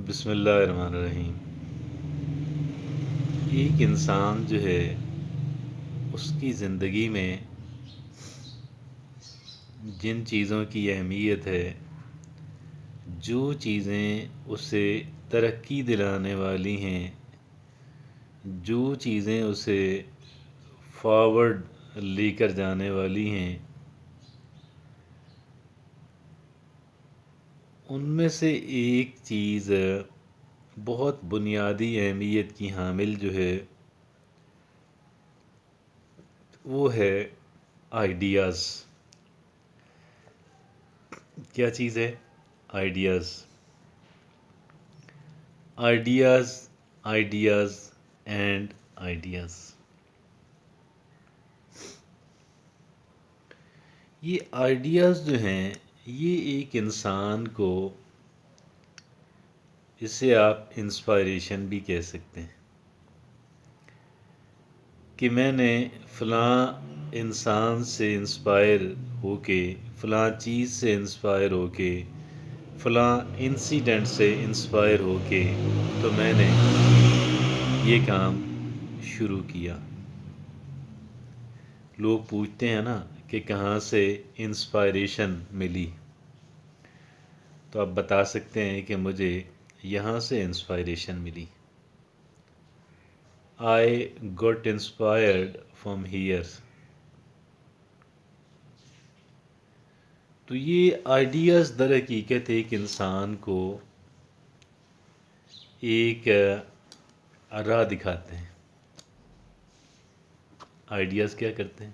بسم اللہ الرحمن الرحیم۔ ایک انسان جو ہے اس کی زندگی میں جن چیزوں کی اہمیت ہے، جو چیزیں اسے ترقی دلانے والی ہیں، جو چیزیں اسے فارورڈ لے کر جانے والی ہیں، ان میں سے ایک چیز بہت بنیادی اہمیت کی حامل جو ہے وہ ہے آئیڈیاز۔ کیا چیز ہے؟ Ideas. Ideas, ideas and ideas. یہ آئیڈیاز جو ہیں یہ ایک انسان کو، اسے آپ انسپائریشن بھی کہہ سکتے ہیں کہ میں نے فلاں انسان سے انسپائر ہو کے، فلاں چیز سے انسپائر ہو کے، فلاں انسیڈنٹ سے انسپائر ہو کے تو میں نے یہ کام شروع کیا۔ لوگ پوچھتے ہیں نا کہ کہاں سے انسپائریشن ملی، تو آپ بتا سکتے ہیں کہ مجھے یہاں سے انسپائریشن ملی۔ I got inspired from here۔ تو یہ آئیڈیاز در حقیقت ایک انسان کو ایک راہ دکھاتے ہیں۔ آئیڈیاز کیا کرتے ہیں؟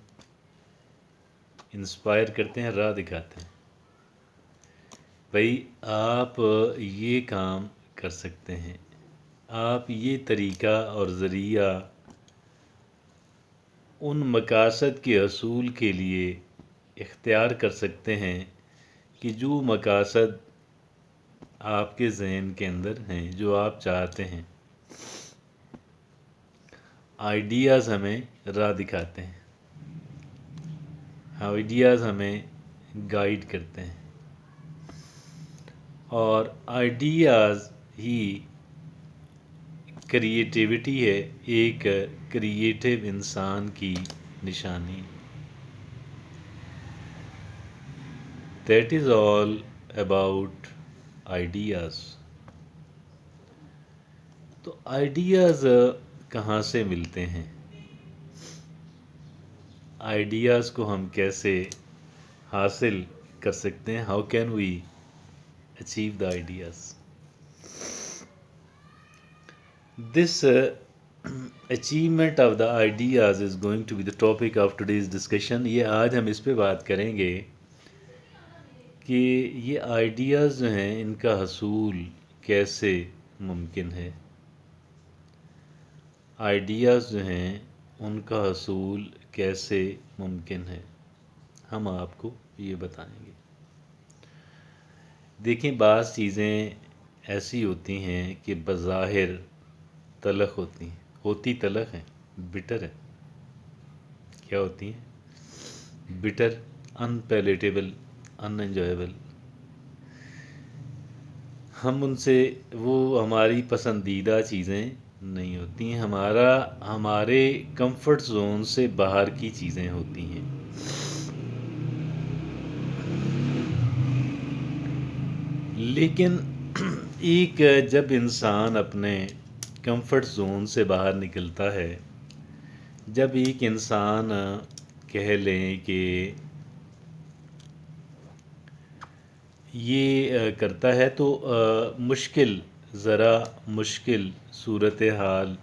انسپائر کرتے ہیں، راہ دکھاتے ہیں۔ بھائی آپ یہ کام کر سکتے ہیں، آپ یہ طریقہ اور ذریعہ ان مقاصد کے حصول کے لیے اختیار کر سکتے ہیں کہ جو مقاصد آپ کے ذہن کے اندر ہیں، جو آپ چاہتے ہیں۔ آئیڈیاز ہمیں راہ دکھاتے ہیں، آئیڈیاز ہمیں گائیڈ کرتے ہیں، اور آئیڈیاز ہی کریٹیوٹی ہے، ایک کریٹیو انسان کی نشانی۔ That is all about ideas. تو آئیڈیاز کہاں سے ملتے ہیں؟ آئیڈیاز کو ہم کیسے حاصل کر سکتے ہیں؟ How can we achieve the ideas? This achievement of the ideas is going to be the topic of today's discussion. یہ آج ہم اس پہ بات کریں گے کہ یہ آئیڈیاز جو ہیں ان کا حصول کیسے ممکن ہے۔ آئیڈیاز جو ہیں ان کا حصول کیسے ممکن ہے، ہم آپ کو یہ بتائیں گے۔ دیکھیں، بعض چیزیں ایسی ہوتی ہیں کہ بظاہر تلخ ہوتی ہیں، ہوتی تلخ ہیں، بٹر ہیں۔ کیا ہوتی ہیں؟ بٹر، ان پیلیٹیبل، ان انجوائبل۔ ہم ان سے، وہ ہماری پسندیدہ چیزیں نہیں ہوتی ہیں، ہمارے کمفرٹ زون سے باہر کی چیزیں ہوتی ہیں۔ لیکن ایک جب انسان اپنے کمفرٹ زون سے باہر نکلتا ہے، جب ایک انسان کہہ لیں کہ یہ کرتا ہے تو ذرا مشکل صورتحال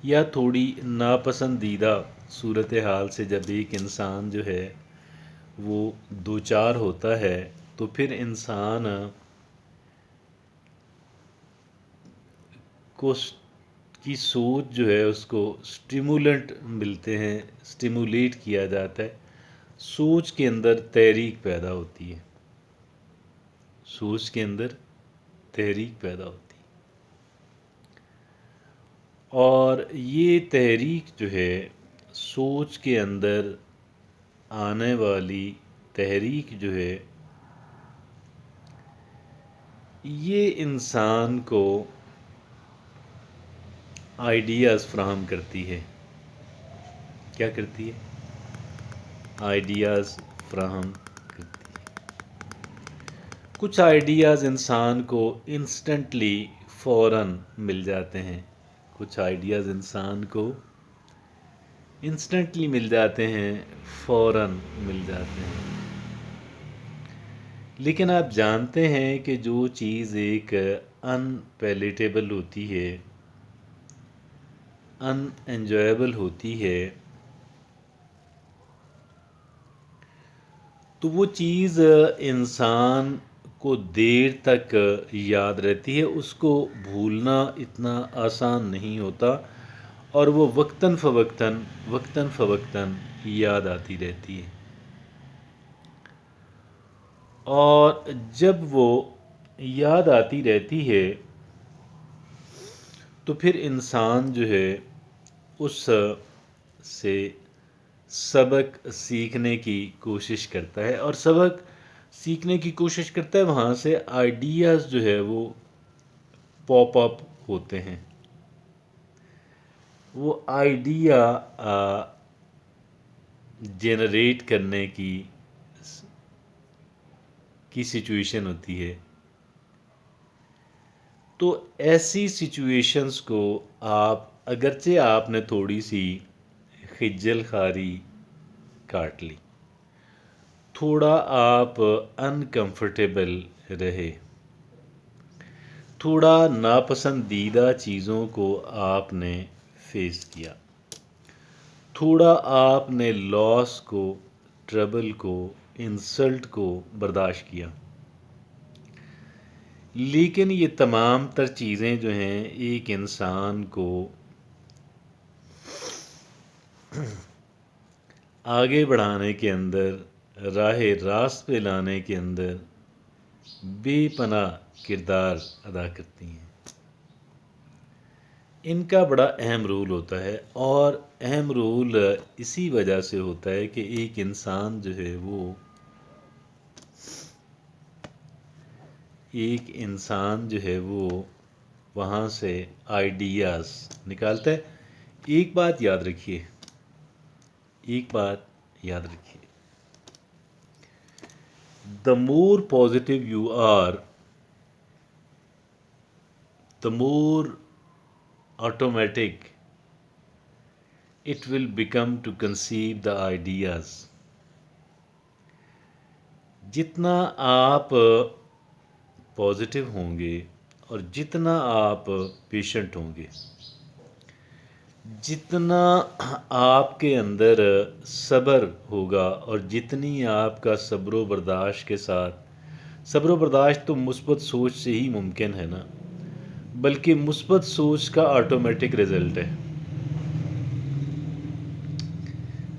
یا تھوڑی ناپسندیدہ صورتحال سے جب ایک انسان جو ہے وہ دوچار ہوتا ہے تو پھر انسان کو کی سوچ جو ہے اس کو سٹیمولنٹ ملتے ہیں، سٹیمولیٹ کیا جاتا ہے، سوچ کے اندر تحریک پیدا ہوتی ہے، سوچ کے اندر تحریک پیدا ہوتی ہے، اور یہ تحریک جو ہے، سوچ کے اندر آنے والی تحریک جو ہے، یہ انسان کو آئیڈیاز فراہم کرتی ہے. کیا کرتی ہے؟ آئیڈیاز فراہم کرتی ہے. کچھ آئیڈیاز انسان کو انسٹنٹلی فوراً مل جاتے ہیں. کچھ آئیڈیاز انسان کو انسٹنٹلی مل جاتے ہیں، فوراً مل جاتے ہیں. لیکن آپ جانتے ہیں کہ جو چیز ایک ان پیلیٹیبل ہوتی ہے، ان انجویبل ہوتی ہے، تو وہ چیز انسان کو دیر تک یاد رہتی ہے. اس کو بھولنا اتنا آسان نہیں ہوتا، اور وہ وقتاً فوقتاً یاد آتی رہتی ہے. اور جب وہ یاد آتی رہتی ہے تو پھر انسان جو ہے اس سے سبق سیکھنے کی کوشش کرتا ہے، اور سبق سیکھنے کی کوشش کرتا ہے. وہاں سے آئیڈیاز جو ہے وہ پاپ اپ ہوتے ہیں. وہ آئیڈیا جنریٹ کرنے کی سچویشن ہوتی ہے. تو ایسی سچویشنز کو اگرچہ آپ نے تھوڑی سی خجل خواری کاٹ لی، تھوڑا آپ انکمفرٹیبل رہے، تھوڑا ناپسندیدہ چیزوں کو آپ نے فیس کیا، تھوڑا آپ نے لاس کو، ٹربل کو، انسلٹ کو برداشت کیا، لیکن یہ تمام تر چیزیں جو ہیں ایک انسان کو آگے بڑھانے کے اندر، راہ راست پہ لانے کے اندر بے پناہ کردار ادا کرتی ہیں. ان کا بڑا اہم رول ہوتا ہے، اور اہم رول اسی وجہ سے ہوتا ہے کہ ایک انسان جو ہے وہ وہاں سے آئیڈیاز نکالتا ہے. ایک بات یاد رکھیے، the more positive you are, the more automatic it will become to conceive the ideas. جتنا آپ پازیٹیو ہوں گے اور جتنا آپ پیشنٹ ہوں گے، جتنا آپ کے اندر صبر ہوگا، اور جتنی آپ کا صبر و برداشت کے ساتھ، صبر و برداشت تو مثبت سوچ سے ہی ممکن ہے نا، بلکہ مثبت سوچ کا آٹومیٹک رزلٹ ہے.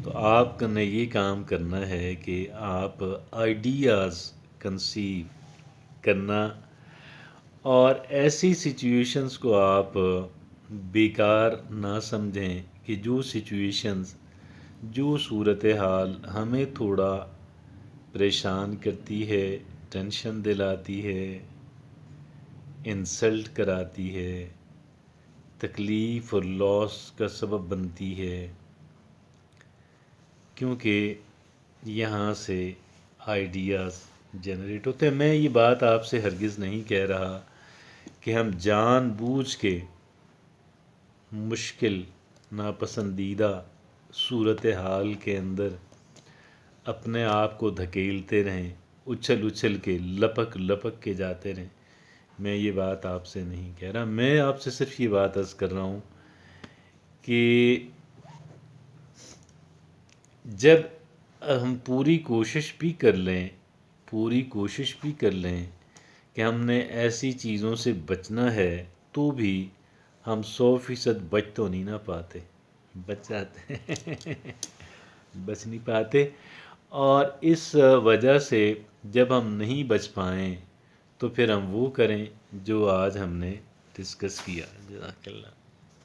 تو آپ نے یہ کام کرنا ہے کہ آپ آئیڈیاز کنسیو کرنا، اور ایسی سچویشنز کو آپ بیکار نہ سمجھیں کہ جو سچویشنز، جو صورتحال ہمیں تھوڑا پریشان کرتی ہے، ٹینشن دلاتی ہے، انسلٹ کراتی ہے، تکلیف اور لاس کا سبب بنتی ہے، کیونکہ یہاں سے آئیڈیاز جنریٹ ہوتے ہیں. میں یہ بات آپ سے ہرگز نہیں کہہ رہا کہ ہم جان بوجھ کے مشکل، ناپسندیدہ صورتحال کے اندر اپنے آپ کو دھکیلتے رہیں، اچھل کے، لپک کے جاتے رہیں. میں یہ بات آپ سے نہیں کہہ رہا. میں آپ سے صرف یہ بات عرض کر رہا ہوں کہ جب ہم پوری کوشش بھی کر لیں کہ ہم نے ایسی چیزوں سے بچنا ہے، تو بھی ہم 100% بچ تو نہیں نہ پاتے، بچ نہیں پاتے. اور اس وجہ سے جب ہم نہیں بچ پائیں تو پھر ہم وہ کریں جو آج ہم نے ڈسکس کیا. جزاک اللہ.